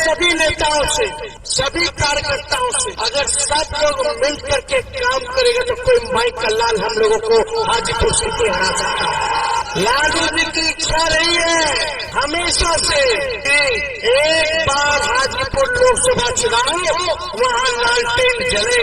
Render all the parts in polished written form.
सभी नेताओं से, सभी कार्यकर्ताओं से, अगर सब लोग मिल करके काम करेंगे तो कोई माइक का लाल हम लोगों को हाजीपुर से हरा सकता है। लालू जी की इच्छा रही है हमेशा से कि एक बार हाजीपुर लोकसभा चुनाव वहाँ लालटेन जले।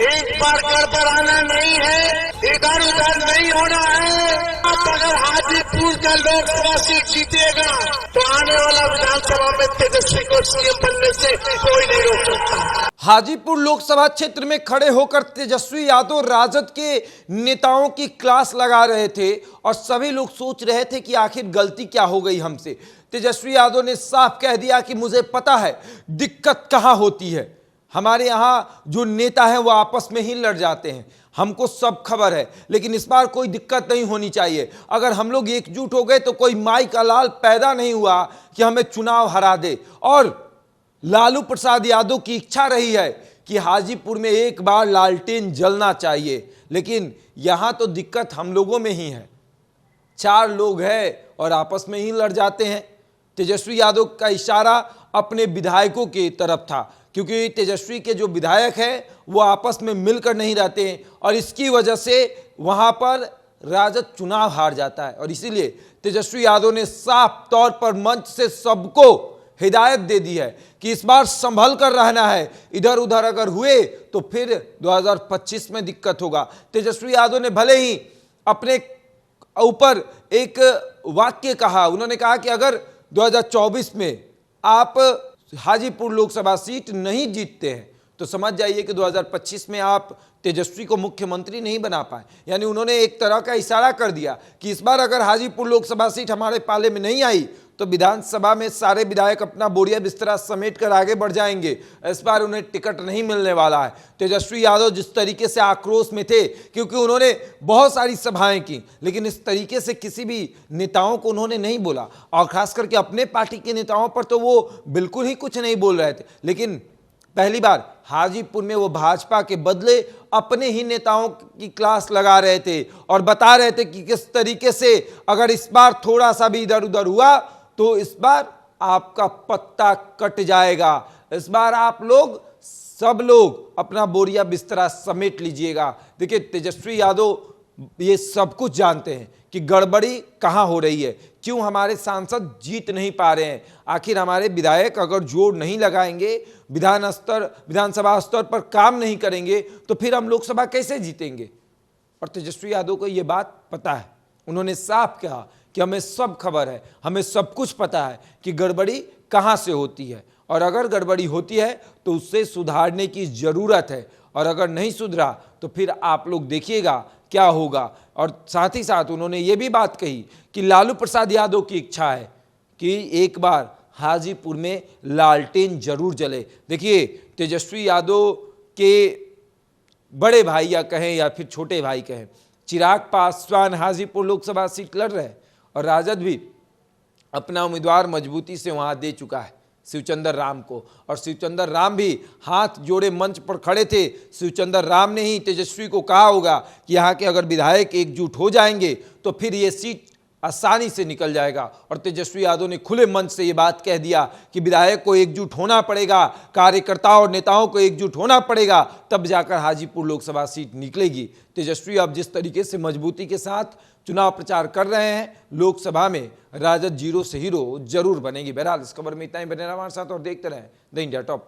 एक बार गड़बड़ाना नहीं है, इधर उधर नहीं होना है। अब अगर हाजीपुर का लोकसभा सीट जीतेगा तो आने वाला विधानसभा में तेजस्वी को सीएम बनने से कोई नहीं रोक सकता। हाजीपुर लोकसभा क्षेत्र में खड़े होकर तेजस्वी यादव राजद के नेताओं की क्लास लगा रहे थे और सभी लोग सोच रहे थे कि आखिर गलती क्या हो गई हमसे। तेजस्वी यादव ने साफ कह दिया कि मुझे पता है दिक्कत कहां होती है, हमारे यहां जो नेता हैं वो आपस में ही लड़ जाते हैं, हमको सब खबर है, लेकिन इस बार कोई दिक्कत नहीं होनी चाहिए। अगर हम लोग एकजुट हो गए तो कोई माई का लाल पैदा नहीं हुआ कि हमें चुनाव हरा दे। और लालू प्रसाद यादव की इच्छा रही है कि हाजीपुर में एक बार लालटेन जलना चाहिए, लेकिन यहां तो दिक्कत हम लोगों में ही है। 4 लोग हैं और आपस में ही लड़ जाते हैं। तेजस्वी यादव का इशारा अपने विधायकों की तरफ था, क्योंकि तेजस्वी के जो विधायक हैं वो आपस में मिलकर नहीं रहते हैं और इसकी वजह से वहां पर राजद चुनाव हार जाता है। और इसीलिए तेजस्वी यादव ने साफ तौर पर मंच से सबको हिदायत दे दी है कि इस बार संभल कर रहना है, इधर उधर अगर हुए तो फिर 2025 में दिक्कत होगा। तेजस्वी यादव ने भले ही अपने ऊपर एक वाक्य कहा, उन्होंने कहा कि अगर 2024 में आप हाजीपुर लोकसभा सीट नहीं जीतते हैं तो समझ जाइए कि 2025 में आप तेजस्वी को मुख्यमंत्री नहीं बना पाए। यानी उन्होंने एक तरह का इशारा कर दिया कि इस बार अगर हाजीपुर लोकसभा सीट हमारे पाले में नहीं आई तो विधानसभा में सारे विधायक अपना बोरिया बिस्तरा समेट कर आगे बढ़ जाएंगे, इस बार उन्हें टिकट नहीं मिलने वाला है। तेजस्वी यादव जिस तरीके से आक्रोश में थे, क्योंकि उन्होंने बहुत सारी सभाएं की, लेकिन इस तरीके से किसी भी नेताओं को उन्होंने नहीं बोला और खास करके अपने पार्टी के नेताओं पर तो वो बिल्कुल ही कुछ नहीं बोल रहे थे। लेकिन पहली बार हाजीपुर में वो भाजपा के बदले अपने ही नेताओं की क्लास लगा रहे थे और बता रहे थे कि किस तरीके से अगर इस बार थोड़ा सा भी इधर उधर हुआ तो इस बार आपका पत्ता कट जाएगा, इस बार आप लोग सब लोग अपना बोरिया बिस्तरा समेट लीजिएगा। देखिए, तेजस्वी यादव ये सब कुछ जानते हैं कि गड़बड़ी कहां हो रही है, क्यों हमारे सांसद जीत नहीं पा रहे हैं, आखिर हमारे विधायक अगर जोर नहीं लगाएंगे, विधानसभा स्तर पर काम नहीं करेंगे तो फिर हम लोकसभा कैसे जीतेंगे। और तेजस्वी यादव को ये बात पता है, उन्होंने साफ कहा कि हमें सब खबर है, हमें सब कुछ पता है कि गड़बड़ी कहां से होती है और अगर गड़बड़ी होती है तो उससे सुधारने की ज़रूरत है और अगर नहीं सुधरा तो फिर आप लोग देखिएगा क्या होगा। और साथ ही साथ उन्होंने ये भी बात कही कि लालू प्रसाद यादव की इच्छा है कि एक बार हाजीपुर में लालटेन जरूर जले। देखिए, तेजस्वी यादव के बड़े भाई या कहें या फिर छोटे भाई कहें, चिराग पासवान हाजीपुर लोकसभा सीट लड़ रहे हैं और राजद भी अपना उम्मीदवार मजबूती से वहां दे चुका है शिवचंद्र राम को, और शिवचंद्र राम भी हाथ जोड़े मंच पर खड़े थे। शिवचंद्र राम ने ही तेजस्वी को कहा होगा कि यहाँ के अगर विधायक एकजुट हो जाएंगे तो फिर ये सीट आसानी से निकल जाएगा। और तेजस्वी यादव ने खुले मंच से ये बात कह दिया कि विधायक को एकजुट होना पड़ेगा, कार्यकर्ताओं और नेताओं को एकजुट होना पड़ेगा, तब जाकर हाजीपुर लोकसभा सीट निकलेगी। तेजस्वी अब जिस तरीके से मजबूती के साथ चुनाव प्रचार कर रहे हैं, लोकसभा में राजद जीरो से हीरो जरूर बनेगी। बहरहाल इस खबर में इतना ही, बने रहिए हमारे साथ और देखते रहें द इंडिया टॉप।